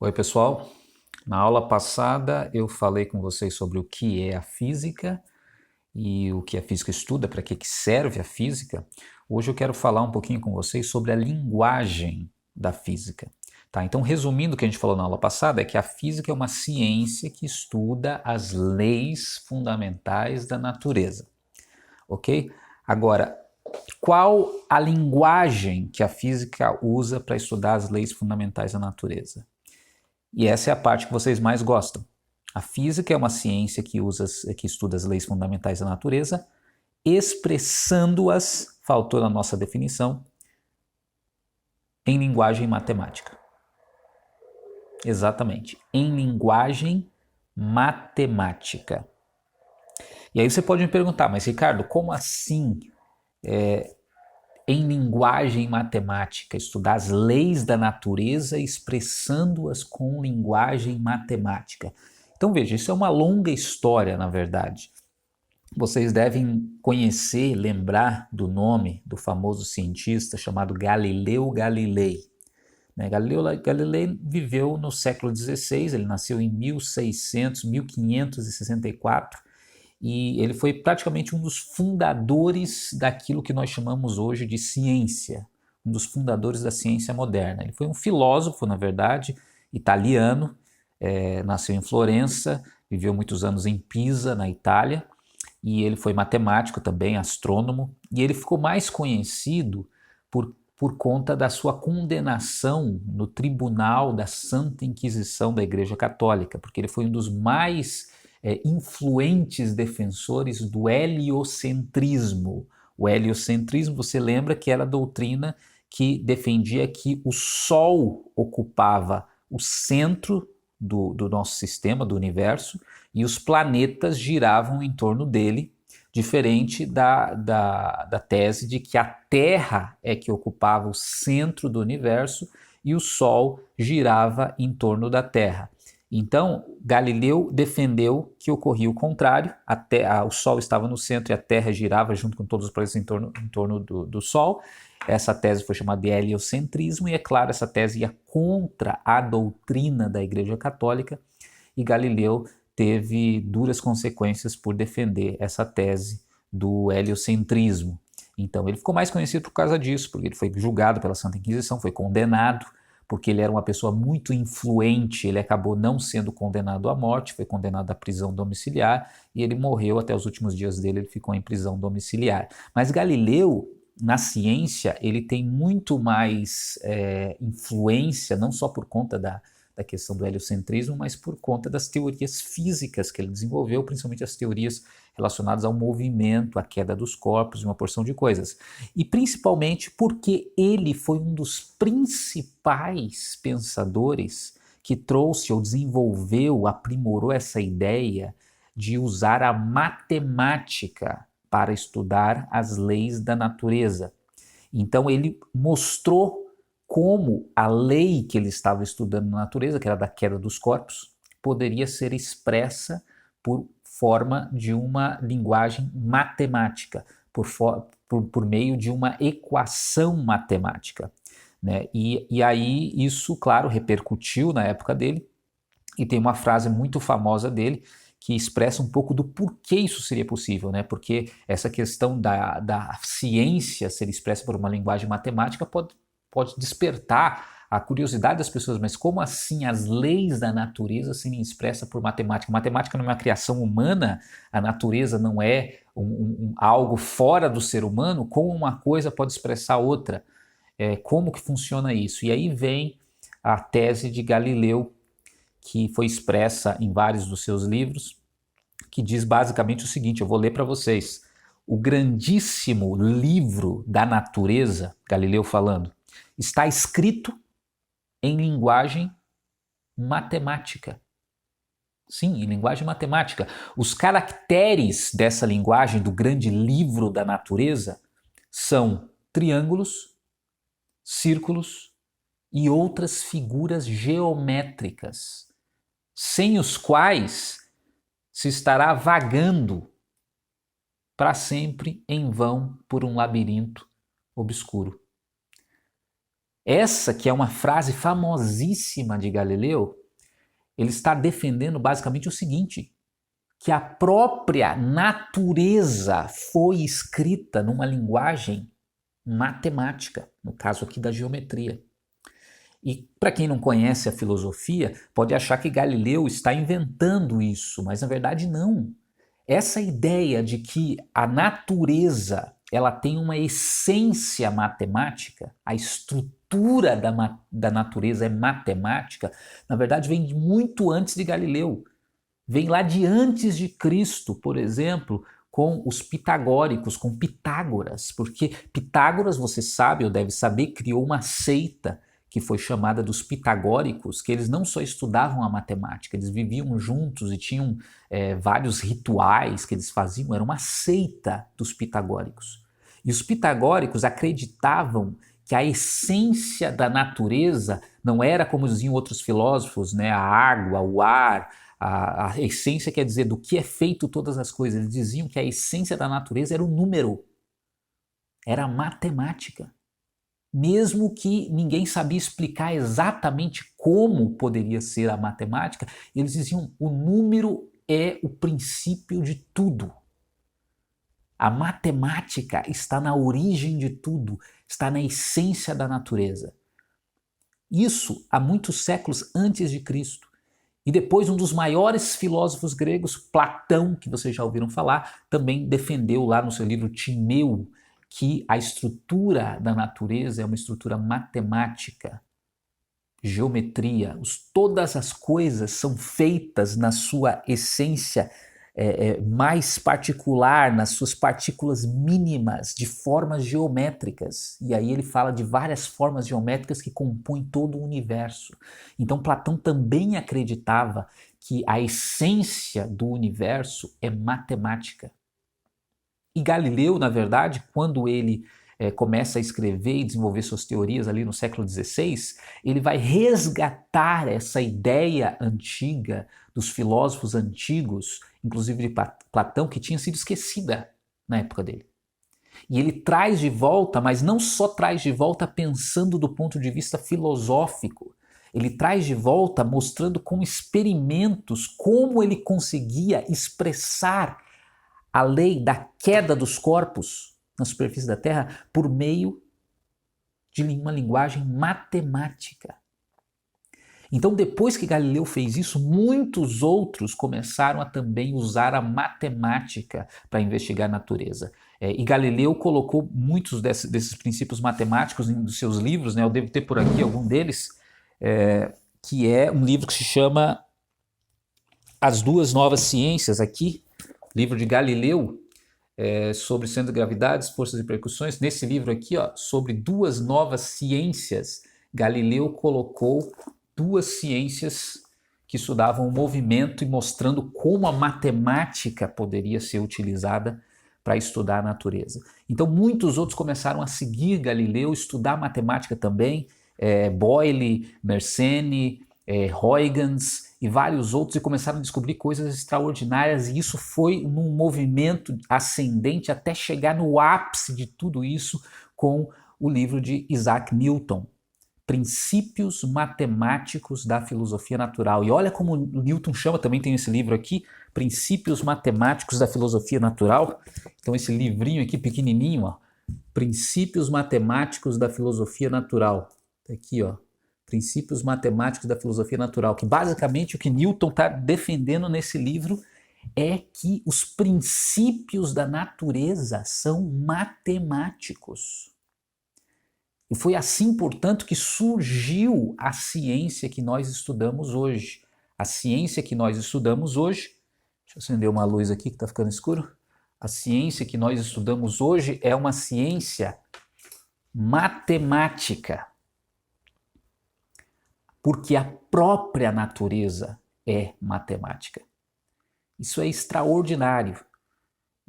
Oi, pessoal. Na aula passada eu falei com vocês sobre o que é a física e o que a física estuda, para que serve a física. Hoje eu quero falar um pouquinho com vocês sobre a linguagem da física. Tá? Então, resumindo o que a gente falou na aula passada, é que a física é uma ciência que estuda as leis fundamentais da natureza. Ok? Agora, qual a linguagem que a física usa para estudar as leis fundamentais da natureza? E essa é a parte que vocês mais gostam. A física é uma ciência que estuda as leis fundamentais da natureza, expressando-as, faltou na nossa definição, em linguagem matemática. Exatamente, em linguagem matemática. E aí você pode me perguntar, mas Ricardo, como assim em linguagem matemática, estudar as leis da natureza expressando-as com linguagem matemática? Então veja, isso é uma longa história, na verdade. Vocês devem conhecer, lembrar do nome do famoso cientista chamado Galileu Galilei. Galileu Galilei viveu no século XVI, ele nasceu em 1564 e ele foi praticamente um dos fundadores daquilo que nós chamamos hoje de ciência, um dos fundadores da ciência moderna. Ele foi um filósofo, na verdade, italiano, nasceu em Florença, viveu muitos anos em Pisa, na Itália, e ele foi matemático também, astrônomo, e ele ficou mais conhecido por conta da sua condenação no tribunal da Santa Inquisição da Igreja Católica, porque ele foi um dos mais influentes defensores do heliocentrismo. O heliocentrismo, você lembra que era a doutrina que defendia que o Sol ocupava o centro do nosso sistema, do universo, e os planetas giravam em torno dele, diferente da tese de que a Terra é que ocupava o centro do universo e o Sol girava em torno da Terra. Então, Galileu defendeu que ocorria o contrário, o Sol estava no centro e a Terra girava junto com todos os planetas em torno do Sol. Essa tese foi chamada de heliocentrismo e, é claro, essa tese ia contra a doutrina da Igreja Católica e Galileu teve duras consequências por defender essa tese do heliocentrismo. Então, ele ficou mais conhecido por causa disso, porque ele foi julgado pela Santa Inquisição, foi condenado, porque ele era uma pessoa muito influente, ele acabou não sendo condenado à morte, foi condenado à prisão domiciliar e ele morreu até os últimos dias dele, ele ficou em prisão domiciliar. Mas Galileu, na ciência, ele tem muito mais influência, não só por conta da questão do heliocentrismo, mas por conta das teorias físicas que ele desenvolveu, principalmente as teorias relacionadas ao movimento, à queda dos corpos e uma porção de coisas. E principalmente porque ele foi um dos principais pensadores que trouxe ou desenvolveu, aprimorou essa ideia de usar a matemática para estudar as leis da natureza. Então ele mostrou como a lei que ele estava estudando na natureza, que era da queda dos corpos, poderia ser expressa por forma de uma linguagem matemática, por meio de uma equação matemática. Né? E aí isso, claro, repercutiu na época dele, e tem uma frase muito famosa dele, que expressa um pouco do porquê isso seria possível, né? Porque essa questão da ciência ser expressa por uma linguagem matemática pode despertar a curiosidade das pessoas, mas como assim as leis da natureza serem expressas por matemática? Matemática não é uma criação humana, a natureza não é algo fora do ser humano, como uma coisa pode expressar outra? Como que funciona isso? E aí vem a tese de Galileu, que foi expressa em vários dos seus livros, que diz basicamente o seguinte, eu vou ler para vocês. O grandíssimo livro da natureza, Galileu falando, está escrito em linguagem matemática. Sim, em linguagem matemática. Os caracteres dessa linguagem do grande livro da natureza são triângulos, círculos e outras figuras geométricas, sem os quais se estará vagando para sempre em vão por um labirinto obscuro. Essa que é uma frase famosíssima de Galileu, ele está defendendo basicamente o seguinte, que a própria natureza foi escrita numa linguagem matemática, no caso aqui da geometria. E para quem não conhece a filosofia, pode achar que Galileu está inventando isso, mas na verdade não. Essa ideia de que a natureza ela tem uma essência matemática, a estrutura da natureza é matemática, na verdade vem de muito antes de Galileu. Vem lá de antes de Cristo, por exemplo, com os pitagóricos, com Pitágoras, porque Pitágoras, você sabe ou deve saber, criou uma seita que foi chamada dos pitagóricos, que eles não só estudavam a matemática, eles viviam juntos e tinham vários rituais que eles faziam, era uma seita dos pitagóricos. E os pitagóricos acreditavam que a essência da natureza não era, como diziam outros filósofos, né, a água, o ar, a essência quer dizer do que é feito todas as coisas. Eles diziam que a essência da natureza era o número, era a matemática. Mesmo que ninguém sabia explicar exatamente como poderia ser a matemática, eles diziam o número é o princípio de tudo. A matemática está na origem de tudo, está na essência da natureza. Isso há muitos séculos antes de Cristo. E depois um dos maiores filósofos gregos, Platão, que vocês já ouviram falar, também defendeu lá no seu livro Timeu que a estrutura da natureza é uma estrutura matemática, geometria, todas as coisas são feitas na sua essência mais particular, nas suas partículas mínimas, de formas geométricas. E aí ele fala de várias formas geométricas que compõem todo o universo. Então Platão também acreditava que a essência do universo é matemática. E Galileu, na verdade, quando ele começa a escrever e desenvolver suas teorias ali no século XVI, ele vai resgatar essa ideia antiga dos filósofos antigos, inclusive de Platão, que tinha sido esquecida na época dele. E ele traz de volta, mas não só traz de volta pensando do ponto de vista filosófico, ele traz de volta mostrando com experimentos como ele conseguia expressar a lei da queda dos corpos na superfície da Terra por meio de uma linguagem matemática. Então, depois que Galileu fez isso, muitos outros começaram a também usar a matemática para investigar a natureza. E Galileu colocou muitos desses princípios matemáticos nos seus livros, né? Eu devo ter por aqui algum deles, que é um livro que se chama As Duas Novas Ciências, aqui, livro de Galileu, sobre centro de gravidades, forças e percussões. Nesse livro aqui, ó, sobre duas novas ciências, Galileu colocou duas ciências que estudavam o movimento e mostrando como a matemática poderia ser utilizada para estudar a natureza. Então muitos outros começaram a seguir Galileu, estudar matemática também, Boyle, Mersenne, Huygens e vários outros, e começaram a descobrir coisas extraordinárias, e isso foi num movimento ascendente até chegar no ápice de tudo isso com o livro de Isaac Newton, Princípios Matemáticos da Filosofia Natural. E olha como Newton chama, também tem esse livro aqui, Princípios Matemáticos da Filosofia Natural. Então esse livrinho aqui pequenininho, ó, Princípios Matemáticos da Filosofia Natural. Tá aqui, ó. Princípios Matemáticos da Filosofia Natural, que basicamente o que Newton está defendendo nesse livro é que os princípios da natureza são matemáticos. E foi assim, portanto, que surgiu a ciência que nós estudamos hoje. A ciência que nós estudamos hoje, deixa eu acender uma luz aqui que está ficando escuro. A ciência que nós estudamos hoje é uma ciência matemática. Porque a própria natureza é matemática. Isso é extraordinário.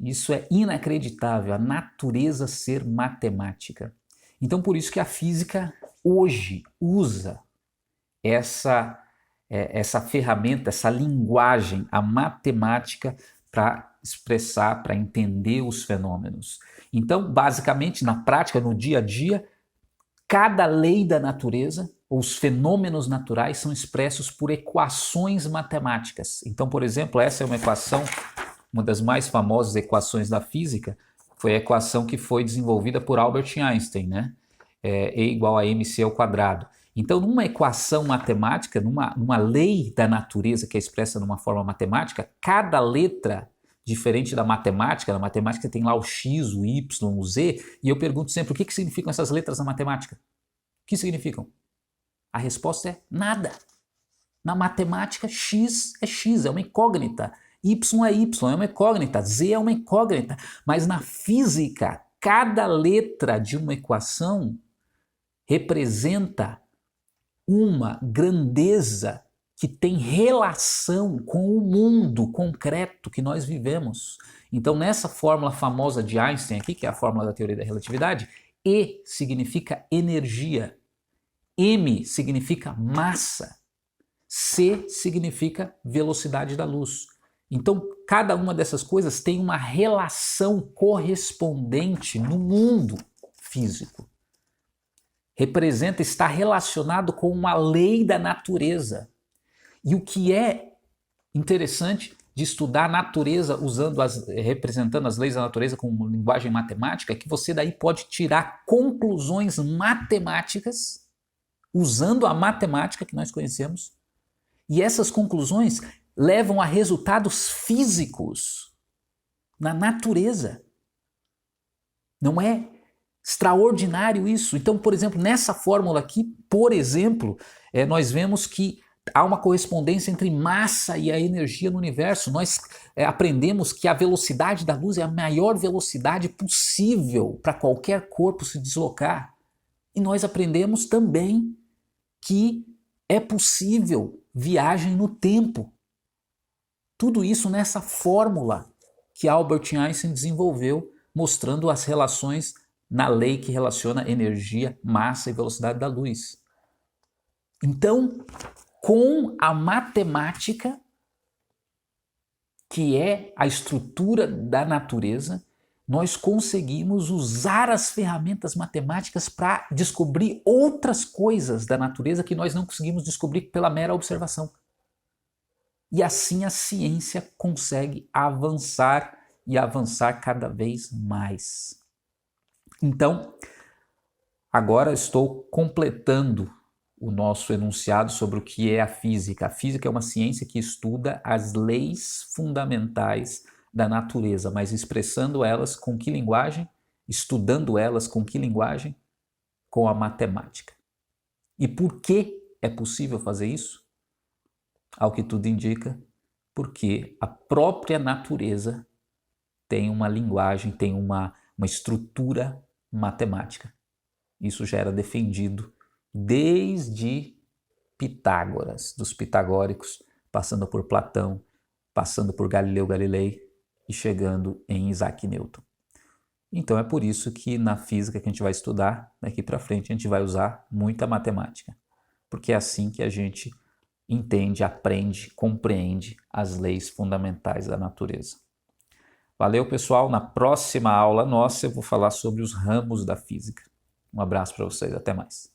Isso é inacreditável, a natureza ser matemática. Então, por isso que a física hoje usa essa ferramenta, essa linguagem, a matemática, para expressar, para entender os fenômenos. Então, basicamente, na prática, no dia a dia, cada lei da natureza, ou os fenômenos naturais, são expressos por equações matemáticas. Então, por exemplo, essa é uma equação, uma das mais famosas equações da física, foi a equação que foi desenvolvida por Albert Einstein, né? E igual a mc ao quadrado. Então, numa equação matemática, numa lei da natureza que é expressa numa forma matemática, cada letra, diferente da matemática, na matemática tem lá o x, o y, o z, e eu pergunto sempre o que significam essas letras na matemática? O que significam? A resposta é nada. Na matemática, x é x, é uma incógnita. Y é y, é uma incógnita. Z é uma incógnita. Mas na física, cada letra de uma equação representa uma grandeza que tem relação com o mundo concreto que nós vivemos. Então, nessa fórmula famosa de Einstein aqui, que é a fórmula da teoria da relatividade, E significa energia, M significa massa, C significa velocidade da luz. Então, cada uma dessas coisas tem uma relação correspondente no mundo físico. Está relacionado com uma lei da natureza. E o que é interessante de estudar a natureza representando as leis da natureza com linguagem matemática é que você daí pode tirar conclusões matemáticas usando a matemática que nós conhecemos, e essas conclusões levam a resultados físicos na natureza. Não é extraordinário isso? Então, por exemplo, nessa fórmula aqui, por exemplo, nós vemos que há uma correspondência entre massa e a energia no universo. Nós aprendemos que a velocidade da luz é a maior velocidade possível para qualquer corpo se deslocar. E nós aprendemos também que é possível viagem no tempo. Tudo isso nessa fórmula que Albert Einstein desenvolveu, mostrando as relações na lei que relaciona energia, massa e velocidade da luz. Então, com a matemática, que é a estrutura da natureza, nós conseguimos usar as ferramentas matemáticas para descobrir outras coisas da natureza que nós não conseguimos descobrir pela mera observação. E assim a ciência consegue avançar e avançar cada vez mais. Então, agora estou completando o nosso enunciado sobre o que é a física. A física é uma ciência que estuda as leis fundamentais da natureza, mas expressando elas com que linguagem? Estudando elas com que linguagem? Com a matemática. E por que é possível fazer isso? Ao que tudo indica, porque a própria natureza tem uma linguagem, tem uma estrutura matemática. Isso já era defendido desde Pitágoras, dos pitagóricos, passando por Platão, passando por Galileu Galilei e chegando em Isaac Newton. Então é por isso que na física que a gente vai estudar, daqui para frente a gente vai usar muita matemática, porque é assim que a gente entende, aprende, compreende as leis fundamentais da natureza. Valeu, pessoal. Na próxima aula nossa eu vou falar sobre os ramos da física. Um abraço para vocês, até mais.